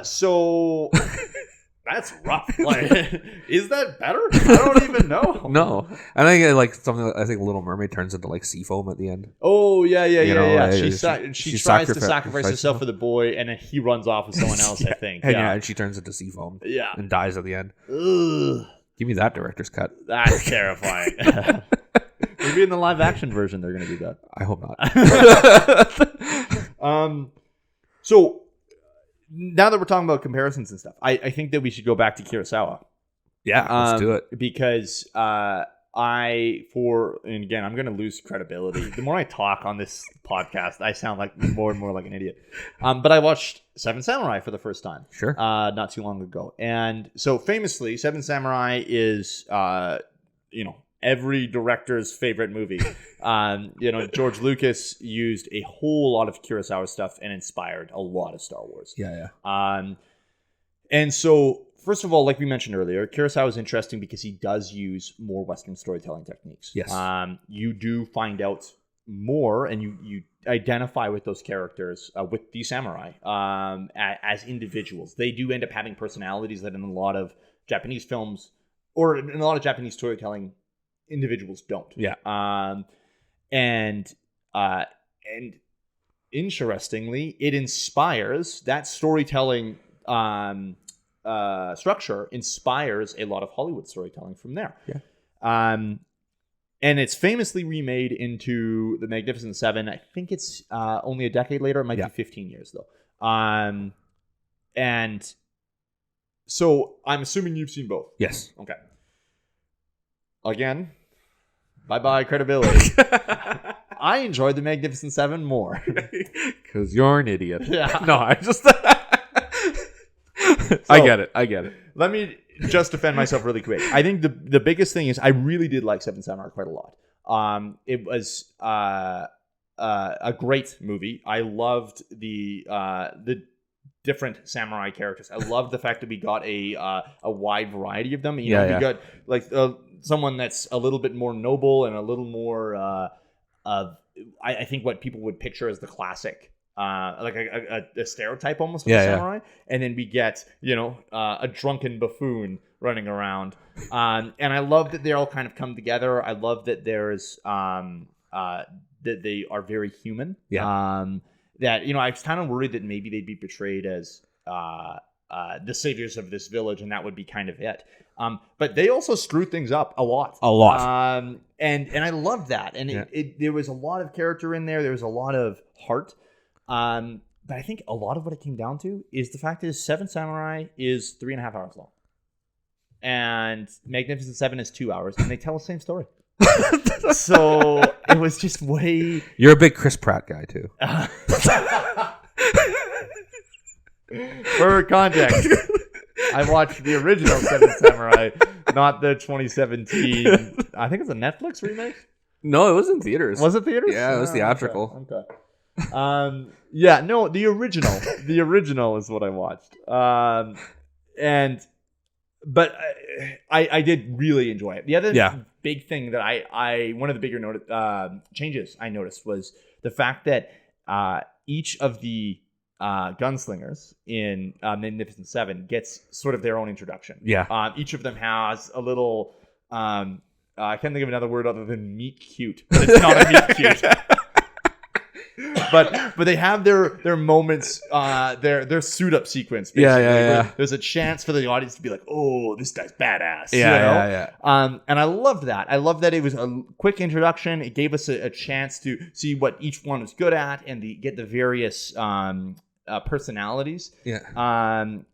So that's rough. Like, is that better? I don't even know. No. I think Little Mermaid turns into like sea foam at the end. Oh, yeah. She tries to sacrifice sacrifices herself for the boy, and then he runs off with someone else, I think. And she turns into sea foam. Yeah. And dies at the end. Ugh. Give me that director's cut. That's terrifying. Maybe in the live action version they're going to do that. I hope not. So now that we're talking about comparisons and stuff, I think that we should go back to Kurosawa. Yeah, let's do it. Because I and again, I'm going to lose credibility. The more I talk on this podcast, I sound like more and more like an idiot. But I watched Seven Samurai for the first time. Sure. Not too long ago. And so famously, Seven Samurai is, every director's favorite movie. George Lucas used a whole lot of Kurosawa stuff and inspired a lot of Star Wars. Yeah. And so, first of all, like we mentioned earlier, Kurosawa is interesting because he does use more Western storytelling techniques. Yes. You do find out more, and you identify with those characters, with the samurai, as individuals. They do end up having personalities that in a lot of Japanese films, or in a lot of Japanese storytelling, individuals don't. Yeah. And interestingly, it inspires that storytelling. Structure inspires a lot of Hollywood storytelling from there. Yeah. And it's famously remade into The Magnificent Seven. I think it's only a decade later. It might be 15 years though. And so I'm assuming you've seen both. Yes. Okay. Again, bye credibility. I enjoyed The Magnificent Seven more. Because you're an idiot. Yeah. No, I just... I get it. Let me just defend myself really quick. I think the biggest thing is I really did like Seven Samurai quite a lot. It was a great movie. I loved the different samurai characters. I loved the fact that we got a wide variety of them. We got like someone that's a little bit more noble and a little more I think what people would picture as the classic. Like a stereotype almost of a samurai, and then we get a drunken buffoon running around, and I love that they all kind of come together. I love that there's that they are very human. That I was kind of worried that maybe they'd be portrayed as the saviors of this village, and that would be kind of it. But they also screw things up a lot. And I loved that, and there was a lot of character in there. There was a lot of heart. But I think a lot of what it came down to is the fact is Seven Samurai is 3.5 hours long. And Magnificent Seven is 2 hours, and they tell the same story. So it was just way... You're a big Chris Pratt guy, too. For context, I watched the original Seven Samurai, not the 2017... I think it's a Netflix remake? No, it was in theaters. Was it theaters? Yeah, it was theatrical. Okay. The original is what I watched. But I did really enjoy it. The other big thing that I one of the bigger changes I noticed was the fact that each of the gunslingers in Magnificent Seven gets sort of their own introduction. Each of them has a little I can't think of another word other than meet cute, but it's not a meet cute. But they have their moments, their suit up sequence. Basically, yeah. There's a chance for the audience to be like, "Oh, this guy's badass." Yeah. And I loved that. I loved that it was a quick introduction. It gave us a chance to see what each one was good at and get the various personalities. And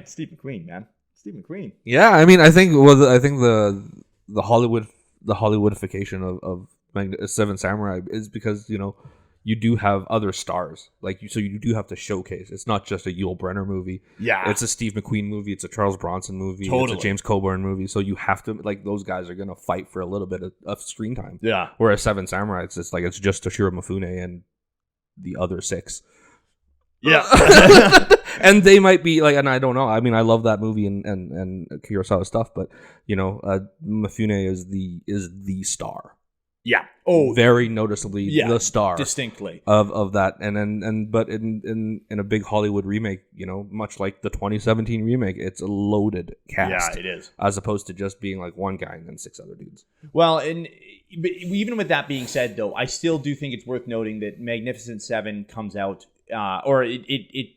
Steve McQueen, man, Steve McQueen. Yeah, I mean, I think the Hollywoodification of Seven Samurai is because you do have other stars, so you do have to showcase. It's not just a Yul Brynner movie. It's a Steve McQueen movie. It's a Charles Bronson movie. Totally. It's a James Coburn movie. So you have to those guys are gonna fight for a little bit of screen time. Whereas Seven Samurai, it's just it's just Toshiro Mifune and the other six. And they might be and I don't know. I mean, I love that movie and Kurosawa stuff, but Mifune is the star. Very noticeably the star, distinctly of that, but in a big Hollywood remake, much like the 2017 remake, it's a loaded cast. It is, as opposed to just being one guy and then 6 other dudes. Well, and even with that being said, though, I still do think it's worth noting that Magnificent Seven comes out, it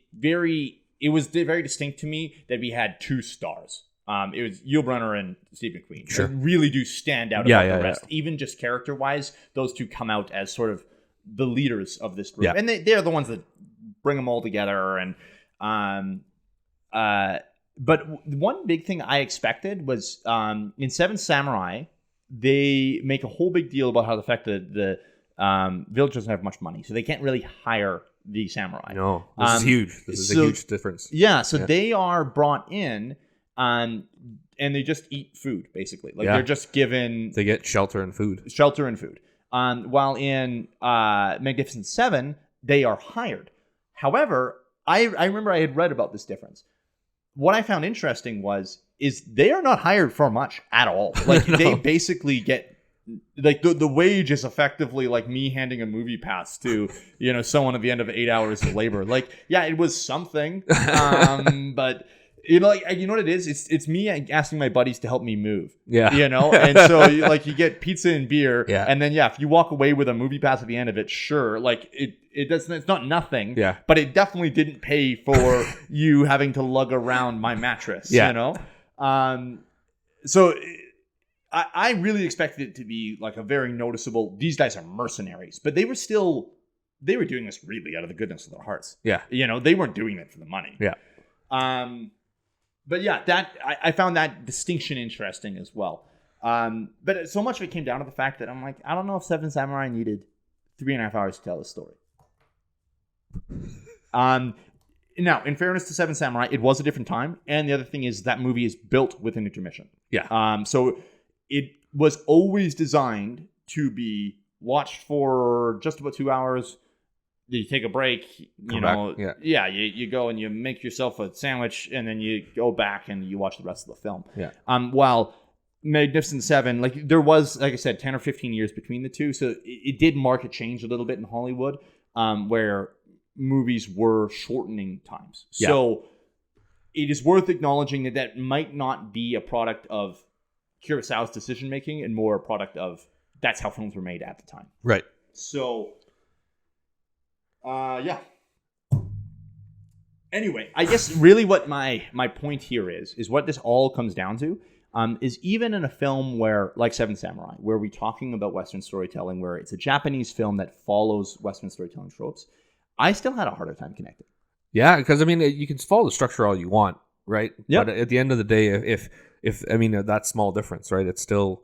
was very distinct to me that we had 2 stars. It was Yul Brynner and Steve McQueen. Sure. They really do stand out above the rest. Even just character-wise, those 2 come out as sort of the leaders of this group. And they're the ones that bring them all together. And but one big thing I expected was in Seven Samurai, they make a whole big deal about how the fact that the village doesn't have much money, so they can't really hire the samurai. No, this is huge. This is a huge difference. Yeah, so they are brought in, and they just eat food, basically. Like, they're just given... They get shelter and food. While in Magnificent Seven, they are hired. However, I remember I had read about this difference. What I found interesting is they are not hired for much at all. Like, no. They basically get... Like, the wage is effectively like me handing a movie pass to, someone at the end of 8 hours of labor. Like, yeah, it was something. But, you know what it is? It's me asking my buddies to help me move. Yeah. And so, you get pizza and beer. Yeah. And then, if you walk away with a movie pass at the end of it, sure. Like, it's not nothing. Yeah. But it definitely didn't pay for you having to lug around my mattress. Yeah. So... I really expected it to be like a very noticeable, these guys are mercenaries, but they were doing this really out of the goodness of their hearts. Yeah. They weren't doing it for the money. Yeah. But yeah, I found that distinction interesting as well. But so much of it came down to the fact that I'm like, I don't know if Seven Samurai needed 3.5 hours to tell the story. Now, in fairness to Seven Samurai, it was a different time. And the other thing is that movie is built with an intermission. Yeah. So it was always designed to be watched for just about 2 hours. You take a break, Come back. Yeah. You go and you make yourself a sandwich, and then you go back and you watch the rest of the film. Yeah. While Magnificent Seven, like, there was, like I said, 10 or 15 years between the two, so it did mark a change a little bit in Hollywood, where movies were shortening times. Yeah. So it is worth acknowledging that might not be a product of Kurosawa's decision making, and more a product of that's how films were made at the time. Right. So, yeah. Anyway, I guess really what my point here is what this all comes down to, is even in a film where, like Seven Samurai, where we're talking about Western storytelling, where it's a Japanese film that follows Western storytelling tropes, I still had a harder time connecting. Yeah, because you can follow the structure all you want, right? Yep. But at the end of the day, if that small difference, right? It's still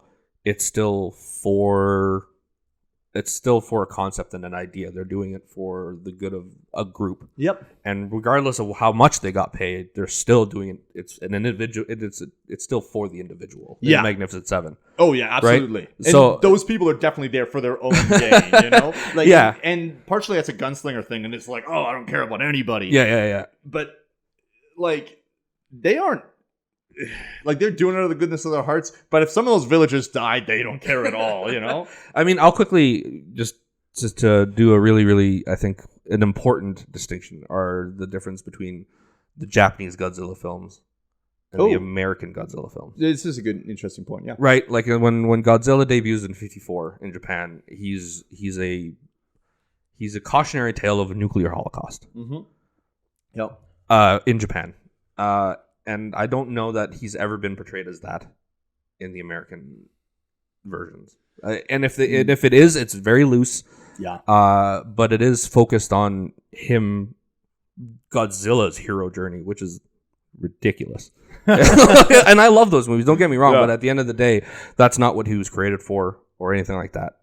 for a concept and an idea. They're doing it for the good of a group. Yep. And regardless of how much they got paid, they're still doing it. It's an individual. It's still for the individual. Yeah. In Magnificent Seven. Oh yeah, absolutely. Right? And so those people are definitely there for their own gain, Like, yeah. And partially that's a gunslinger thing, and it's like, oh, I don't care about anybody. Yeah. But like, they aren't. Like, they're doing it out of the goodness of their hearts, but if some of those villagers died, they don't care at all, I'll quickly just to do a really, really, I think, an important distinction are the difference between the Japanese Godzilla films and the American Godzilla films. This is a good, interesting point, yeah. Right, like when Godzilla debuts in '54 in Japan, he's a cautionary tale of a nuclear holocaust. Mm-hmm. Yep. In Japan. And I don't know that he's ever been portrayed as that in the American versions. And if it is, it's very loose. Yeah. But it is focused on him, Godzilla's hero journey, which is ridiculous. And I love those movies. Don't get me wrong, but at the end of the day, that's not what he was created for or anything like that.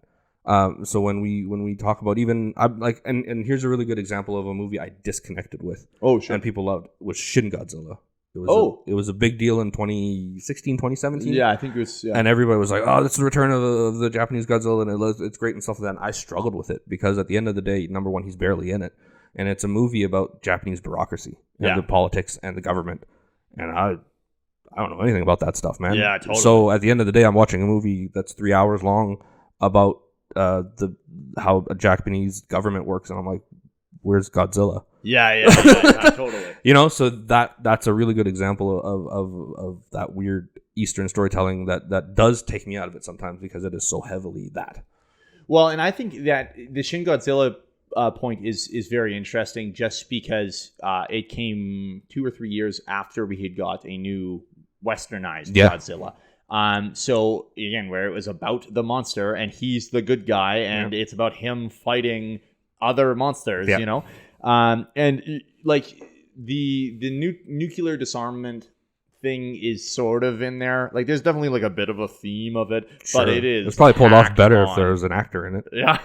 So when we talk about even I'm like, and here's a really good example of a movie I disconnected with. Oh, sure. And people loved was Shin Godzilla. It was a big deal in 2016, 2017. Yeah, I think it was. Yeah. And everybody was like, "Oh, that's the return of the Japanese Godzilla, and it's great and stuff like that." And I struggled with it because at the end of the day, number one, he's barely in it, and it's a movie about Japanese bureaucracy and the politics and the government, and I don't know anything about that stuff, man. Yeah, totally. So at the end of the day, I'm watching a movie that's 3 hours long about how a Japanese government works, and I'm like, where's Godzilla? Yeah, totally. So that's a really good example of that weird Eastern storytelling that does take me out of it sometimes because it is so heavily that. Well, and I think that the Shin Godzilla point is very interesting just because it came 2 or 3 years after we had got a new westernized Godzilla. So again, where it was about the monster and he's the good guy and it's about him fighting other monsters, and like the nuclear disarmament thing is sort of in there. Like, there's definitely like a bit of a theme of it, but it is. It's probably pulled off better on. if there was an actor in it. Yeah.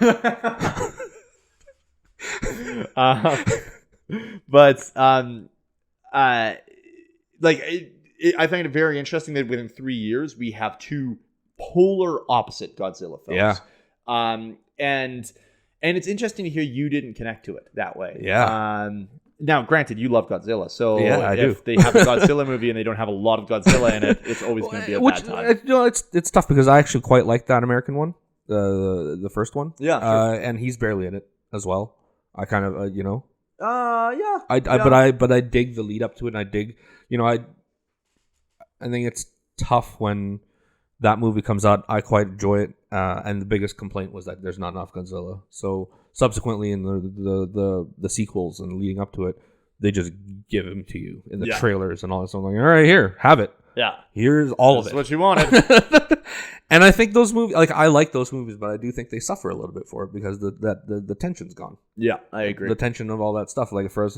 But I find it very interesting that within 3 years we have two polar opposite Godzilla films. Yeah. And it's interesting to hear you didn't connect to it that way. Yeah. Now, granted, you love Godzilla, so I do. if they have a Godzilla movie and they don't have a lot of Godzilla in it, it's always going to be a bad time. It's tough because I actually quite like that American one, the first one. Yeah, sure. And he's barely in it as well. I kind of, Yeah. But I dig the lead up to it, and I dig, I think it's tough when that movie comes out. I quite enjoy it, and the biggest complaint was that there's not enough Godzilla. So subsequently, in the sequels and leading up to it, they just give him to you in the trailers and all that. So I'm like, all right, here, have it. Yeah, here's all of it. That's what you wanted. And I think those movies, I like those movies, but I do think they suffer a little bit for it because the tension's gone. Yeah, I agree. The tension of all that stuff. Like for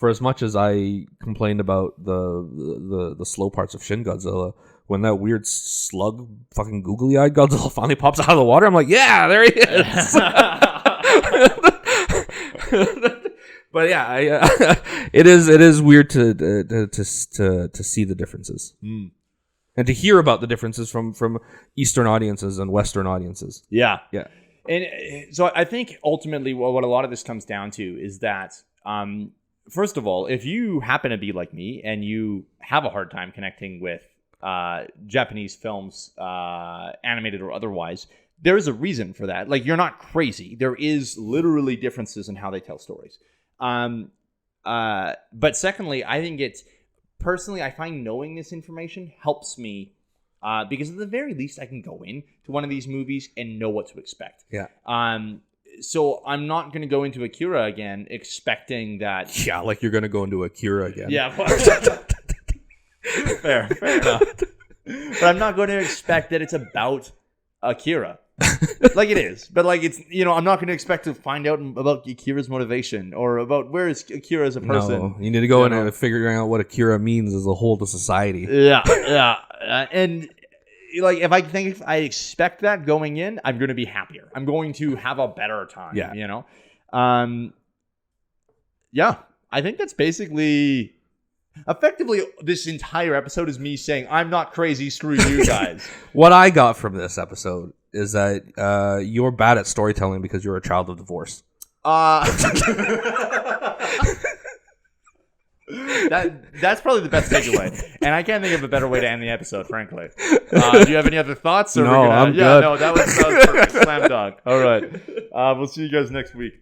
as much as I complained about the slow parts of Shin Godzilla, when that weird slug, fucking googly-eyed Godzilla finally pops out of the water, I'm like, yeah, there he is. But yeah, it is weird to see the differences. And to hear about the differences from Eastern audiences and Western audiences. Yeah. Yeah. And so I think ultimately what a lot of this comes down to is that, first of all, if you happen to be like me and you have a hard time connecting with Japanese films, animated or otherwise, there is a reason for that. Like, you're not crazy. There is literally differences in how they tell stories. But secondly, I think personally, I find knowing this information helps me because at the very least, I can go in to one of these movies and know what to expect. Yeah. So I'm not going to go into Akira again expecting that. Yeah, like you're going to go into Akira again. Yeah. Fair enough. But I'm not going to expect that it's about Akira. Like it is, but like it's, I'm not going to expect to find out about Akira's motivation or about where is Akira as a person. No, you need to go in and figuring out what Akira means as a whole to society. Yeah. And like if I expect that going in, I'm going to be happier. I'm going to have a better time. Yeah. Yeah. I think that's basically. Effectively, this entire episode is me saying, I'm not crazy, screw you guys. What I got from this episode is that you're bad at storytelling because you're a child of divorce. That's probably the best takeaway. And I can't think of a better way to end the episode, frankly. Do you have any other thoughts? Or no, I'm good. No, that was perfect. Slam dunk. All right. We'll see you guys next week.